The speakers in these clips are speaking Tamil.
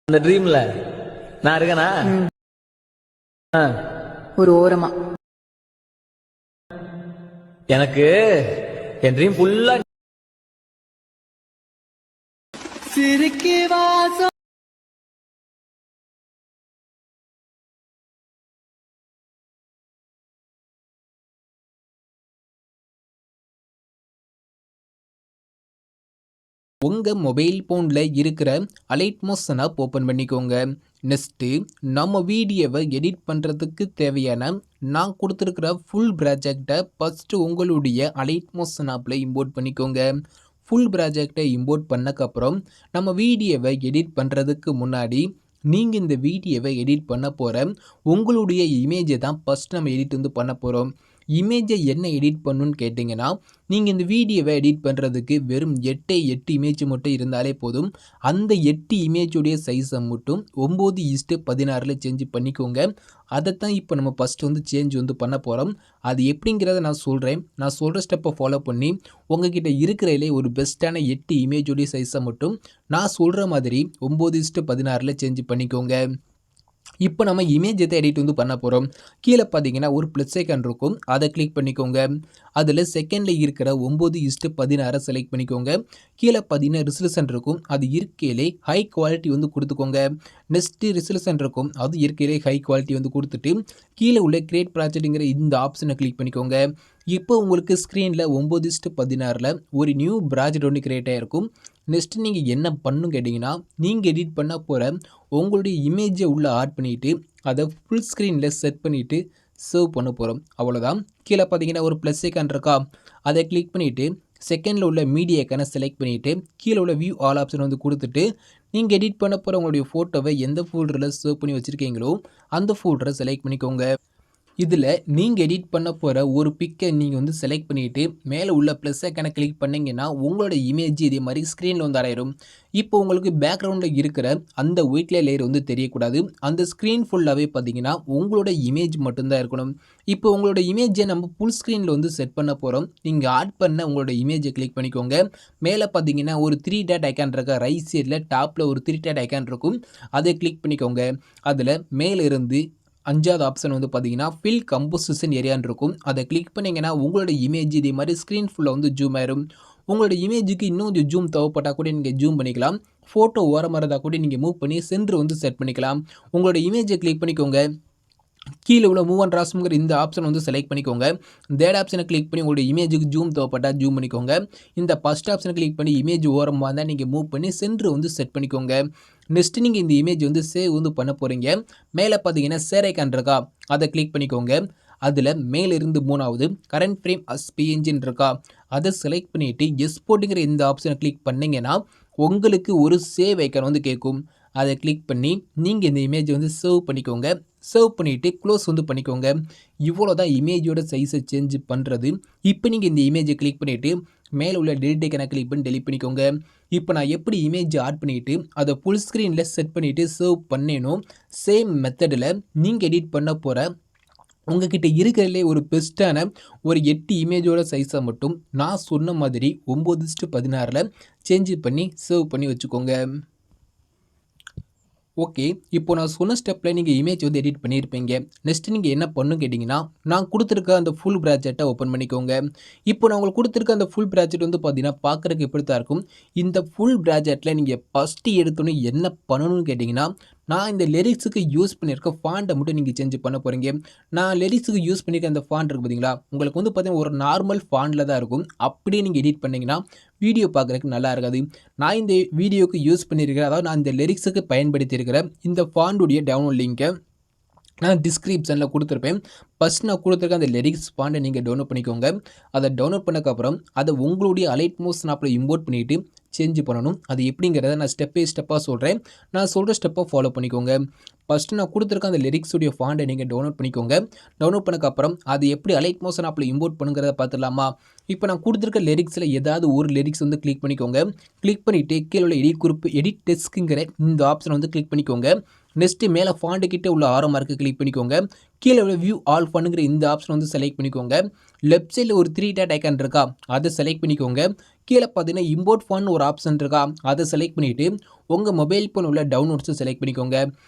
அந்த ட்ரீம்ல நான் இருக்கேனா? ஒரு ஓரமா எனக்கு என் ட்ரீம் ஃபுல்லா சிரிக்கி வாசம் உங்கள் மொபைல் ஃபோனில் இருக்கிற அலைட் மோஷன் ஆப் ஓப்பன் பண்ணிக்கோங்க. நெக்ஸ்ட்டு நம்ம வீடியோவை எடிட் பண்ணுறதுக்கு தேவையான நான் கொடுத்துருக்கிற ஃபுல் ப்ராஜெக்டை ஃபஸ்ட்டு உங்களுடைய அலைட் மோஷன் ஆப்பில் இம்போர்ட் பண்ணிக்கோங்க. ஃபுல் ப்ராஜெக்டை இம்போர்ட் பண்ணக்கப்புறம் நம்ம வீடியோவை எடிட் பண்ணுறதுக்கு முன்னாடி நீங்கள் இந்த வீடியோவை எடிட் பண்ண போகிற உங்களுடைய இமேஜை தான் ஃபஸ்ட் நம்ம எடிட் பண்ண போகிறோம். இமேஜை என்ன எடிட் பண்ணணுன்னு கேட்டிங்கன்னா, நீங்கள் இந்த வீடியோவை எடிட் பண்ணுறதுக்கு வெறும் 8 இமேஜ் மட்டும் இருந்தாலே போதும். அந்த 8 இமேஜுடைய சைஸை மட்டும் 9:16 சேஞ்ச் பண்ணிக்கோங்க. அதைத்தான் இப்போ நம்ம ஃபஸ்ட்டு சேஞ்ச் பண்ண போகிறோம். அது எப்படிங்கிறத நான் சொல்கிறேன். நான் சொல்கிற ஸ்டெப்பை ஃபாலோ பண்ணி உங்ககிட்ட இருக்கிறதிலே ஒரு பெஸ்ட்டான 8 இமேஜுடைய சைஸை மட்டும் நான் சொல்கிற மாதிரி 9:16 சேஞ்ச் பண்ணிக்கோங்க. இப்போ நம்ம இமேஜ் எடிட் பண்ண போகிறோம். கீழே பார்த்தீங்கன்னா ஒரு ப்ளஸ் ஐக்கான் இருக்கும், அதை கிளிக் பண்ணிக்கோங்க. அதில் செகண்டில் இருக்கிற 9:16 செலக்ட் பண்ணிக்கோங்க. கீழே பார்த்தீங்கன்னா ரிசல்யூஷன் இருக்கும், அது இருக்கையிலே ஹை குவாலிட்டி கொடுத்துக்கோங்க. நெக்ஸ்ட்டு ரிசல்யூஷன் இருக்கும், அது இருக்கையிலே ஹை குவாலிட்டி கொடுத்துட்டு கீழே உள்ள கிரியேட் ப்ராஜெக்ட்டுங்கிற இந்த ஆப்ஷனை கிளிக் பண்ணிக்கோங்க. இப்போ உங்களுக்கு ஸ்க்ரீனில் 9:16 ஒரு நியூ ப்ராஜெக்ட் கிரியேட் ஆகிருக்கும். நெக்ஸ்ட்டு நீங்கள் என்ன பண்ணணும் கேட்டிங்கன்னா, நீங்கள் எடிட் பண்ண போகிற உங்களுடைய இமேஜை உள்ளே ஆட் பண்ணிவிட்டு அதை ஃபுல் ஸ்க்ரீனில் செட் பண்ணிவிட்டு சேவ் பண்ண போகிறோம். அவ்வளோதான். கீழே பார்த்தீங்கன்னா ஒரு ப்ளஸ் ஐக்கான் இருக்கா, அதை கிளிக் பண்ணிவிட்டு செகண்டில் உள்ள மீடியா ஐக்கானை செலக்ட் பண்ணிவிட்டு கீழே உள்ள வியூ ஆல் ஆப்ஷன் கொடுத்துட்டு நீங்கள் எடிட் பண்ண போகிற உங்களுடைய ஃபோட்டோவை எந்த ஃபோல்டரில் சேவ் பண்ணி வச்சுருக்கீங்களோ அந்த ஃபோல்டரை செலக்ட் பண்ணிக்கோங்க. இதில் நீங்கள் எடிட் பண்ண போகிற ஒரு பிக்கை நீங்கள் செலக்ட் பண்ணிவிட்டு மேலே உள்ள ப்ளஸ் ஐக்கானை கிளிக் பண்ணிங்கன்னா உங்களோட இமேஜ் இதே மாதிரி ஸ்க்ரீனில் ஆயிரும். இப்போ உங்களுக்கு பேக்ரவுண்டில் இருக்கிற அந்த ஒயிட் லேயர் தெரியக்கூடாது. அந்த ஸ்க்ரீன் ஃபுல்லாகவே பார்த்தீங்கன்னா உங்களோட இமேஜ் மட்டும்தான் இருக்கணும். இப்போ உங்களோட இமேஜை நம்ம ஃபுல் ஸ்க்ரீனில் செட் பண்ண போகிறோம். நீங்கள் ஆட் பண்ண உங்களோட இமேஜை கிளிக் பண்ணிக்கோங்க. மேலே பார்த்தீங்கன்னா ஒரு 3 டாட் ஐக்கான் இருக்க ரைட் சைடில் டாப்பில் ஒரு 3 டாட் ஐக்கான் இருக்கும், அதை கிளிக் பண்ணிக்கோங்க. அதில் மேலே இருந்து 5வது ஆப்ஷன் பார்த்தீங்கன்னா ஃபில் கம்போசிஷன் ஏரியான்னு இருக்கும், அதை கிளிக் பண்ணிங்கன்னா உங்களோட இமேஜ் இதே மாதிரி ஸ்க்ரீன் ஃபுல்லாக ஜூம் ஆயிரும். உங்களோட இமேஜுக்கு இன்னும் கொஞ்சம் ஜூம் தேவைப்பட்டால் கூட நீங்கள் ஜூம் பண்ணிக்கலாம். ஃபோட்டோ ஓரமாக இருந்தால் கூட நீங்கள் மூவ் பண்ணி சென்டர் செட் பண்ணிக்கலாம். உங்களோட இமேஜை கிளிக் பண்ணிக்கோங்க. கீழே உள்ள மூவ் அண்ட் ட்ரான்ஸ்ஃபார்ம்ங்கிற இந்த ஆப்ஷன் செலக்ட் பண்ணிக்கோங்க. தேர்ட் ஆப்ஷனை கிளிக் பண்ணி உங்களோட இமேஜுக்கு ஜூம் தேவைப்பட்டால் ஜூம் பண்ணிக்கோங்க. இந்த ஃபஸ்ட் ஆப்ஷனை கிளிக் பண்ணி இமேஜ் ஓரமாக இருந்தால் நீங்கள் மூவ் பண்ணி சென்டர் செட் பண்ணிக்கோங்க. நெக்ஸ்ட்டு நீங்கள் இந்த இமேஜ் சேவ் பண்ண போகிறீங்க. மேலே பார்த்தீங்கன்னா ஷேர் ஐக்கான் இருக்கா, அதை கிளிக் பண்ணிக்கோங்க. அதில் மேலிருந்து 3வது கரண்ட் ஃப்ரேம் அஸ் பிஎன்ஜின் இருக்கா, அதை செலக்ட் பண்ணிவிட்டு எக்ஸ்போர்ட்டுங்கிற இந்த ஆப்ஷனை கிளிக் பண்ணிங்கன்னா உங்களுக்கு ஒரு சேவ் ஐக்கான் கேட்கும். அதை கிளிக் பண்ணி நீங்கள் இந்த இமேஜை சேவ் பண்ணிக்கோங்க. சேவ் பண்ணிவிட்டு க்ளோஸ் பண்ணிக்கோங்க. இவ்வளோ தான் இமேஜோட சைஸை சேஞ்ச் பண்ணுறது. இப்போ நீங்கள் இந்த இமேஜை கிளிக் பண்ணிவிட்டு மேலே உள்ள டெலிட் ஐக்கானை கிளிக் பண்ணி டெலிட் பண்ணிக்கோங்க. இப்போ நான் எப்படி இமேஜ் ஆட் பண்ணிவிட்டு அதை ஃபுல் ஸ்க்ரீனில் செட் பண்ணிவிட்டு சேவ் பண்ணேனோ சேம் மெத்தடில் நீங்கள் எடிட் பண்ண போகிற உங்ககிட்ட இருக்கிறதுலே ஒரு பெஸ்ட்டான ஒரு 8 இமேஜோட சைஸை மட்டும் நான் சொன்ன மாதிரி 9:16 சேஞ்ச் பண்ணி சேவ் பண்ணி வச்சுக்கோங்க. ஓகே, இப்போ நான் சொன்ன ஸ்டெப்பில் நீங்கள் இமேஜ் எடிட் பண்ணியிருப்பீங்க. நெக்ஸ்ட் நீங்கள் என்ன பண்ணணும் கேட்டிங்கன்னா, நான் கொடுத்துருக்க அந்த ஃபுல் ப்ராஜெக்டை ஓப்பன் பண்ணிக்கோங்க. இப்போ நான் உங்களுக்கு கொடுத்துருக்க அந்த ஃபுல் ப்ராஜெக்ட் பார்த்தீங்கன்னா பார்க்குறதுக்கு எப்படி தான் இருக்கும். இந்த ஃபுல் ப்ராஜெக்டில் நீங்கள் ஃபஸ்ட்டு எடுத்தோன்னே என்ன பண்ணணும்னு கேட்டிங்கன்னா, நான் இந்த லிரிக்ஸுக்கு யூஸ் பண்ணியிருக்க ஃபாண்ட்டை மட்டும் நீங்கள் சேஞ்ச் பண்ண போகிறீங்க. நான் லிரிக்ஸுக்கு யூஸ் பண்ணியிருக்க அந்த ஃபாண்ட் இருக்குது பார்த்தீங்களா, உங்களுக்கு பார்த்தீங்கன்னா ஒரு நார்மல் ஃபாண்டில் தான் இருக்கும். அப்படியே நீங்கள் எடிட் பண்ணிங்கன்னா வீடியோ பார்க்குறதுக்கு நல்லா இருக்காது. நான் இந்த வீடியோக்கு யூஸ் பண்ணியிருக்கிறேன், அதாவது நான் இந்த லிரிக்ஸுக்கு பயன்படுத்தியிருக்கிற இந்த ஃபாண்டுடைய டவுன்லோட் லிங்கை நான் டிஸ்கிரிப்ஷனில் கொடுத்துருப்பேன். ஃபஸ்ட் நான் கொடுத்துருக்க அந்த லிரிக்ஸ் ஃபாண்டை நீங்கள் டவுன்லோட் பண்ணிக்கோங்க. அதை டவுன்லோட் பண்ணக்கப்புறம் அதை உங்களுடைய அலைட் மோஷன் ஆப்பில் இம்போர்ட் பண்ணிவிட்டு சேஞ்ச் பண்ணணும். அது எப்படிங்கிறத நான் ஸ்டெப் பை ஸ்டெப்பாக சொல்கிறேன். நான் சொல்கிற ஸ்டெப்பை ஃபாலோ பண்ணிக்கோங்க. ஃபஸ்ட்டு நான் கொடுத்துருக்க அந்த லிரிக்ஸுடைய ஃபாண்டை நீங்கள் டவுன்லோட் பண்ணிக்கோங்க. டவுன்லோட் பண்ணக்கப்புறம் அது எப்படி அலைட் மோஷன் ஆப்பில் இம்போர்ட் பண்ணுங்கிறத பார்த்துடலாமா. இப்போ நான் கொடுத்துருக்க லிரிக்ஸில் ஏதாவது ஒரு லிரிக்ஸ் கிளிக் பண்ணிக்கோங்க. கிளிக் பண்ணிவிட்டு கீழே உள்ள எடிட் குறிப்பு எடிட் டெஸ்க்குங்கிற இந்த ஆப்ஷனை கிளிக் பண்ணிக்கோங்க. நெக்ஸ்ட்டு மேலே ஃபாண்ட் கிட்டே உள்ள ஆரோ மார்க்கு கிளிக் பண்ணிக்கோங்க. கீழே உள்ள வியூ ஆல் பண்ணுங்கிற இந்த ஆப்ஷன் செலக்ட் பண்ணிக்கோங்க. லெஃப்ட் சைடில் ஒரு 3 டாட் ஐக்கான் இருக்கா, அதை செலக்ட் பண்ணிக்கோங்க. கீழே பார்த்தீங்கன்னா இம்போர்ட் ஃபாண்ட் ஒரு ஆப்ஷன் இருக்கா, அதை செலக்ட் பண்ணிவிட்டு உங்கள் மொபைல் ஃபோன் உள்ள டவுன்லோட்ஸை செலக்ட் பண்ணிக்கோங்க.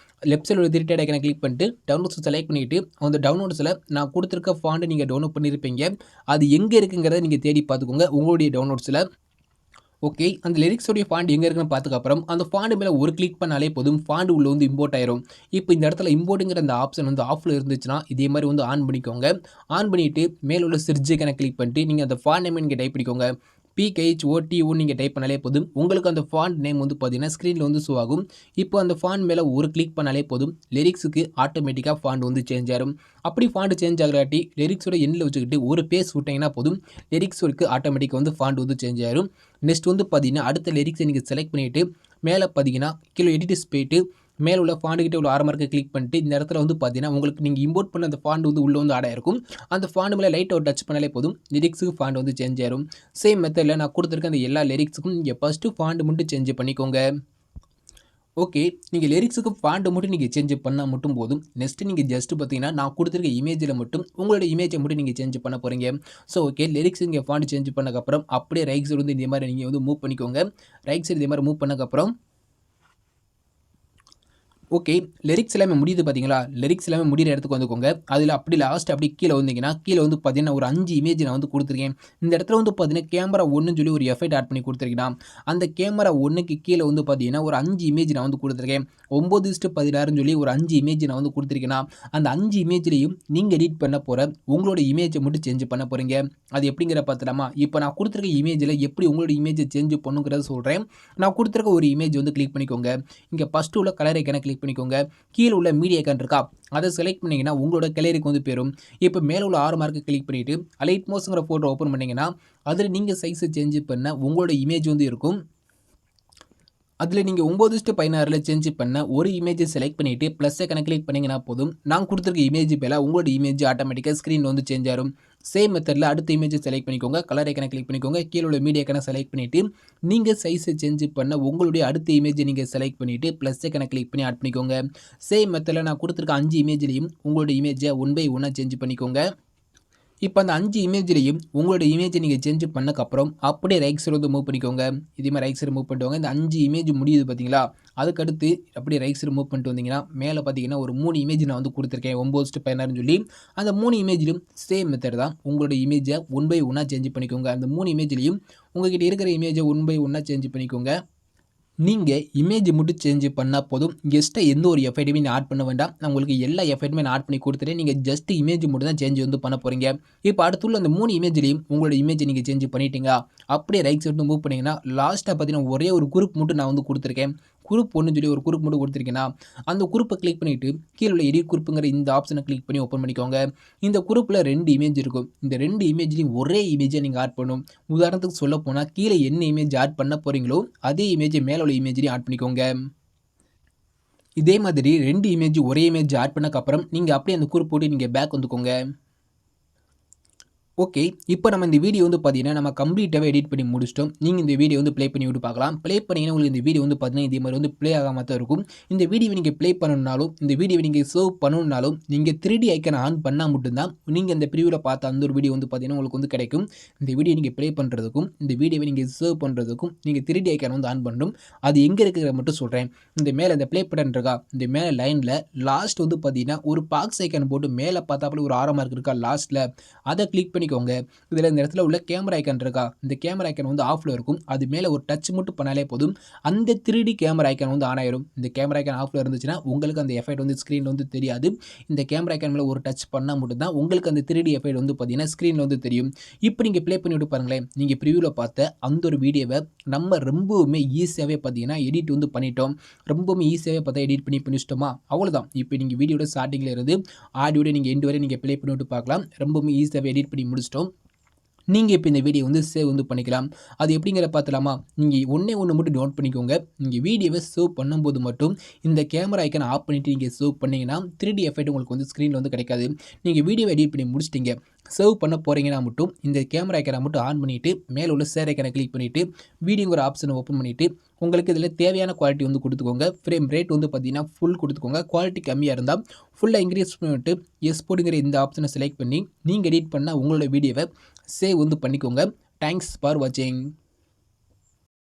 லெஃப்ட் சைடில் ஒரு திருட்டை ஐக்கனை கிளிக் பண்ணிட்டு டவுன்லோட்ஸை செலக்ட் பண்ணிவிட்டு அந்த டவுன்லோட்ஸில் நான் கொடுத்துருக்க ஃபாண்ட்டை நீங்கள் டவுன்லோட் பண்ணியிருப்பீங்க. அது எங்கே இருக்குங்கிறத நீங்கள் தேடி பார்த்துக்கோங்க உங்களுடைய டவுன்லோட்ஸில். ஓகே, அந்த லிரிக்ஸோடைய ஃபாண்ட் எங்கே இருக்குன்னு பார்த்துக்கப்புறம் அந்த ஃபாண்ட் மேலே ஒரு கிளிக் பண்ணாலே போதும், ஃபாண்ட் உள்ள வந்து இம்போர்ட் ஆயிரும். இப்போ இந்த இடத்துல இம்போர்ட்டுங்கிற அந்த ஆப்ஷன் வந்து ஆஃபில் இருந்துச்சுன்னா இதே மாதிரி வந்து ஆன் பண்ணிக்கோங்க. ஆன் பண்ணிவிட்டு மேலே உள்ள சிர்ஜ் ஐக்கனை கிளிக் பண்ணிட்டு நீங்கள் அந்த ஃபாண்ட் நேம் நீங்கள் டைப் பண்ணிக்கோங்க. PKHOTO நீங்கள் டைப் பண்ணாலே போதும், உங்களுக்கு அந்த ஃபாண்ட் நேம் வந்து பார்த்தீங்கன்னா ஸ்க்ரீனில் வந்து ஷோ ஆகும். இப்போ அந்த ஃபாண்ட் மேலே ஒரு கிளிக் பண்ணாலே போதும், லிரிக்ஸுக்கு ஆட்டோமேட்டிக்காக ஃபாண்ட் வந்து சேஞ்ச் ஆகும். அப்படி ஃபாண்ட் சேஞ்ச் ஆகலாட்டி லிரிக்ஸோட எண்ணில் வச்சுக்கிட்டு ஒரு பேஸ் விட்டிங்கன்னா போதும், லிரிக்ஸுக்கு ஆட்டோமேட்டிக்காக வந்து ஃபாண்ட் வந்து சேஞ்ச் ஆயிரும். நெக்ஸ்ட் வந்து பார்த்தீங்கன்னா அடுத்த லிரிக்ஸை நீங்கள் செலக்ட் பண்ணிவிட்டு மேலே பார்த்தீங்கன்னா கீழே எடிட்டர்ஸ் போயிட்டு மேலே உள்ள ஃபாண்ட் கிட்ட உள்ள ஆரம்ப கிளிக் பண்ணிட்டு இந்த இடத்துல வந்து பார்த்தீங்கன்னா உங்களுக்கு நீங்கள் இம்போர்ட் பண்ண அந்த ஃபாண்ட் வந்து உள்ளே வந்து ஆட் ஆயிருக்கும். அந்த ஃபாண்ட் மேலே லைட் ஒரு டச் பண்ணாலே போதும், லிரிக்ஸுக்கு ஃபாண்ட் வந்து சேஞ்ச் ஆயிரும். சேம் மெத்தடில் நான் கொடுத்துருக்க அந்த எல்லா லிரிக்ஸுக்கும் நீங்கள் ஃபஸ்ட்டு ஃபாண்ட் மட்டும் சேஞ்ச் பண்ணிக்கோங்க. ஓகே, நீங்கள் லிரிக்ஸுக்கு ஃபாண்ட் மட்டும் நீங்கள் சேஞ்ச் பண்ணால் மட்டும் போதும். நெக்ஸ்ட்டு நீங்கள் ஜஸ்ட் பார்த்தீங்கன்னா நான் கொடுத்துருக்க இமேஜில் மட்டும் உங்களோட இமேஜை மட்டும் நீங்கள் சேஞ்ச் பண்ண போகிறீங்க. ஸோ ஓகே, லிரிக்ஸ் இங்கே ஃபாண்ட் சேஞ்ச் பண்ணக்கப்புறம் அப்படியே ரைட் சைடு வந்து இந்த மாதிரி நீங்கள் வந்து மூவ் பண்ணிக்கோங்க. ரைட் சைடு இதே மாதிரி மூவ் பண்ணக்கப்புறம் ஓகே, லிரிக்ஸ் எல்லாமே முடியுது பார்த்தீங்களா, லிரிக்ஸ் எல்லாமே முடிகிற இடத்துக்கு வந்துக்கோங்க. அதில் அப்படி லாஸ்ட் அப்படி கீழே வந்தீங்கன்னா கீழே வந்து பார்த்தீங்கன்னா ஒரு 5 இமேஜ் நான் வந்து கொடுத்துருக்கேன். இந்த இடத்துல வந்து பார்த்தீங்கன்னா கேமரா 1ன்னு சொல்லி ஒரு எஃபெக்ட் ஆட் பண்ணி கொடுத்துருக்கீங்கன்னா அந்த கேமரா 1க்கு கீழே வந்து பார்த்தீங்கன்னா ஒரு 5 இமேஜ் நான் வந்து கொடுத்துருக்கேன். 9:16ன்னு சொல்லி ஒரு 5 இமேஜ் நான் வந்து கொடுத்துருக்கேன்னா அந்த 5 இமேஜ்லேயும் நீங்கள் எடிட் பண்ண போகிற உங்களோட இமேஜை மட்டும் சேஞ்ச் பண்ண போகிறீங்க. அது எப்படிங்கிற பார்த்துலாமா? இப்போ நான் கொடுத்துருக்க இமேஜில் எப்படி உங்களோட இமேஜை சேஞ்ச் பண்ணுங்கிறத சொல்கிறேன். நான் கொடுத்துருக்க ஒரு இமேஜ் வந்து கிளிக் பண்ணிக்கோங்க. இங்கே ஃபஸ்ட்டு உள்ள கலர் ஐக்கனை கிளிக் பண்ணிக்கோங்க. கீழே உள்ள மீடியா ஐக்கான் இருக்கா, அதை செலக்ட் பண்ணிங்கன்னா உங்களோட கேலரிக்கு வந்து போயிடும். இப்போ மேலே உள்ள 6 மார்க்கை கிளிக் பண்ணிவிட்டு அலைட் மோஷன்ங்கிற ஃபோட்டோ ஓப்பன் பண்ணிங்கன்னா அதில் நீங்கள் சைஸை சேஞ்ச் பண்ண உங்களோட இமேஜ் வந்து இருக்கும். அதில் நீங்கள் 9:16 சேஞ்ச் பண்ண ஒரு இமேஜை செலக்ட் பண்ணிவிட்டு ப்ளஸ் ஐக்கனை கிளிக் பண்ணிங்கன்னா போதும், நான் கொடுத்துருக்க இமேஜ் பேல உங்களோட இமேஜ் ஆட்டோமேட்டிக்காக ஸ்க்ரீன் வந்து சேஞ்ச் ஆகும். சேம் மெத்தடில் அடுத்த இமேஜை செலக்ட் பண்ணிக்கோங்க. கலர் ஐக்கனை கிளிக் பண்ணிக்கோங்க. கீழே உள்ள மீடியா ஐக்கனை செலக்ட் பண்ணிவிட்டு நீங்கள் சைஸை சேஞ்ச் பண்ண உங்களுடைய அடுத்த இமேஜை நீங்கள் செலக்ட் பண்ணிவிட்டு ப்ளஸ் ஐக்கனை கிளிக் பண்ணி ஆட் பண்ணிக்கோங்க. சேம் மெத்தடில் நான் கொடுத்துருக்க 5 இமேஜ்லேயும் உங்களோட இமேஜை 1 by 1 சேஞ்ச் பண்ணிக்கோங்க. இப்போ அந்த 5 இமேஜ்லேயும் உங்களோட இமேஜை நீங்கள் சேஞ்ச் பண்ணக்கப்புறம் அப்படியே ரைட் சைடு வந்து மூவ் பண்ணிக்கோங்க. இதே மாதிரி ரைட் சைடு மூவ் பண்ணிட்டு வாங்க. இந்த 5 இமேஜ் முடியுது பார்த்தீங்களா, அதுக்கடுத்து அப்படியே ரைட் சைடு மூவ் பண்ணிட்டு வந்தீங்கன்னா மேலே பார்த்தீங்கன்னா ஒரு 3 இமேஜ் நான் வந்து கொடுத்துருக்கேன் 9:16ன்னு சொல்லி. அந்த 3 இமேஜ்லையும் சேம் மெத்தட் தான், உங்களோட இமேஜை 1 by 1 சேஞ்ச் பண்ணிக்கோங்க. அந்த 3 இமேஜ்லேயும் உங்கள்கிட்ட இருக்கிற இமேஜை 1 by 1 சேஞ்ச் பண்ணிக்கோங்க. நீங்கள் இமேஜ் மட்டும் சேஞ்ச் பண்ணால் போதும், எக்ஸ்ட்ரா எந்த ஒரு எஃபெக்ட்டுமே நான் ஆட் பண்ண வேண்டாம். நான் உங்களுக்கு எல்லா எஃபெக்ட்டுமே நான் ஆட் பண்ணி கொடுத்துட்டேன். நீங்கள் ஜஸ்ட் இமேஜ் மட்டும் தான் சேஞ்ச் வந்து பண்ண போகிறீங்க. இப்போ அடுத்துள்ள அந்த 3 இமேஜ்லையும் உங்களோட இமேஜை நீங்கள் சேஞ்ச் பண்ணிட்டீங்க. அப்படியே ரைட் சைடு மூவ் பண்ணிங்கன்னா லாஸ்ட்டாக பார்த்தீங்கன்னா ஒரே ஒரு குரூப் மட்டும் நான் வந்து கொடுத்துருக்கேன். குரூப் 1ன்னு சொல்லி ஒரு குரூப் மட்டும் கொடுத்துருக்கேன்னா அந்த குரூப்பை கிளிக் பண்ணிவிட்டு கீழே உள்ள எடிட் குரூப்புங்கிற இந்த ஆப்ஷனை கிளிக் பண்ணி ஓப்பன் பண்ணிக்கோங்க. இந்த குரூப்பில் 2 இமேஜ் இருக்கும். இந்த 2 இமேஜ்லையும் ஒரே இமேஜை நீங்கள் ஆட் பண்ணணும். உதாரணத்துக்கு சொல்ல போனால் கீழே என்ன இமேஜ் ஆட் பண்ண போகிறீங்களோ அதே இமேஜை மேலே உள்ள இமேஜ்லையும் ஆட் பண்ணிக்கோங்க. இதே மாதிரி 2 இமேஜ் ஒரே இமேஜ் ஆட் பண்ணக்கப்புறம் நீங்கள் அப்படியே அந்த குரூப் போட்டு நீங்கள் பேக் வந்துக்கோங்க. ஓகே, இப்போ நம்ம இந்த வீடியோ வந்து பார்த்தீங்கன்னா நம்ம கம்ப்ளீட்டாகவே எடிட் பண்ணி முடிச்சிட்டோம். நீங்கள் இந்த வீடியோ வந்து ப்ளே பண்ணி விட்டு பார்க்கலாம். ப்ளே பண்ணிங்கன்னா உங்களுக்கு இந்த வீடியோ வந்து பார்த்தீங்கன்னா இதே மாதிரி வந்து ப்ளே ஆகாம தான் இருக்கும். இந்த வீடியோவை நீங்கள் ப்ளே பண்ணணுன்னாலும் இந்த வீடியோவை நீங்கள் சேவ் பண்ணணுன்னாலும் நீங்கள் 3D ஐக்கனை ஆன் பண்ணால் மட்டும்தான் நீங்கள் இந்த ப்ரிவியூவில் பார்த்த அந்த ஒரு வீடியோ வந்து பார்த்தீங்கன்னா உங்களுக்கு வந்து கிடைக்கும். இந்த வீடியோ நீங்கள் ப்ளே பண்ணுறதுக்கும் இந்த வீடியோவை நீங்கள் சேவ் பண்ணுறதுக்கும் நீங்கள் 3D ஐக்கனை வந்து ஆன் பண்ணணும். அது எங்கே இருக்கிறத மட்டும் சொல்கிறேன். இந்த மேலே இந்த ப்ளே பட்டன் இருக்கா, இந்த மேலே லைனில் லாஸ்ட் வந்து பார்த்தீங்கன்னா ஒரு பாக்ஸ் ஐக்கன் போட்டு மேலே பார்த்தாப்புல ஒரு ஆரமாக இருக்கா லாஸ்ட்டில், அதை கிளிக் பண்ணி இதில் இந்த இடத்துல உள்ள கேமரா ஐக்கன் இருக்கா, இந்த கேமரா ஐக்கன் வந்து ஆஃப்ல இருக்கும். அது மேலே ஒரு டச் மட்டும் பண்ணாலே போதும், அந்த 3D கேமரா ஐக்கன் வந்து ஆன் ஆயிரும். இந்த கேமரா ஐக்கன் ஆஃப்ல இருந்துச்சுன்னா உங்களுக்கு அந்த எஃபெக்ட் வந்து ஸ்க்ரீனில் வந்து தெரியாது. இந்த கேமரா ஐக்கன் மேலே ஒரு டச் பண்ணால் மட்டும்தான் உங்களுக்கு அந்த 3D எஃபெக்ட் வந்து பார்த்தீங்கன்னா ஸ்க்ரீனில் வந்து தெரியும். இப்போ நீங்கள் ப்ளே பண்ணி விட்டு பாருங்களேன். நீங்கள் ப்ரிவியூவில் பார்த்த அந்த ஒரு வீடியோவை நம்ம ரொம்பவுமே ஈஸியாகவே பார்த்தீங்கன்னா எடிட் வந்து பண்ணிட்டோம். ரொம்பவுமே ஈஸியாகவே பார்த்தா எடிட் பண்ணி பண்ணிச்சிட்டோமா, அவ்வளோதான். இப்போ நீங்கள் வீடியோட ஸ்டார்டிங்கில் இருந்து ஆடியோட நீங்கள் எண்டு வரை நீங்கள் ப்ளே பண்ணி விட்டு பார்க்கலாம். ரொம்பவுமே ஈஸியாகவே எடிட் பண்ணி முடிச்சிட்டோம். நீங்கள் இப்போ இந்த வீடியோ வந்து சேவ் வந்து பண்ணிக்கலாம். அது எப்படிங்கிற பார்த்துலாமா? நீங்கள் ஒன்று மட்டும் நோட் பண்ணிக்கோங்க. நீங்கள் வீடியோவை சேவ் பண்ணும்போது மட்டும் இந்த கேமரா ஐக்கனை ஆஃப் பண்ணிவிட்டு நீங்கள் சேவ் பண்ணிங்கன்னா 3D எஃபெக்ட் உங்களுக்கு வந்து ஸ்க்ரீனில் வந்து கிடைக்காது. நீங்கள் வீடியோவை எடிட் பண்ணி முடிச்சிட்டிங்க, சேவ் பண்ண போகிறீங்கன்னா மட்டும் இந்த கேமரா ஐக்கனை மட்டும் ஆன் பண்ணிவிட்டு மேலே உள்ள ஷேர் ஐக்கனை கிளிக் பண்ணிவிட்டு வீடியோங்கிற ஆப்ஷனை ஓப்பன் பண்ணிவிட்டு உங்களுக்கு இதில் தேவையான குவாலிட்டி வந்து கொடுத்துக்கோங்க. ஃப்ரேம் ரேட் வந்து பார்த்தீங்கன்னா ஃபுல் கொடுத்துக்கோங்க. குவாலிட்டி கம்மியாக இருந்தால் ஃபுல்லாக இன்க்ரீஸ் பண்ணிவிட்டு எக்ஸ்போர்ட்டுங்கிற இந்த ஆப்ஷனை செலக்ட் பண்ணி நீங்கள் எடிட் பண்ண உங்களோட வீடியோவை சேவ் வந்து பண்ணிக்கோங்க. தேங்க்ஸ் ஃபார் வாட்சிங்.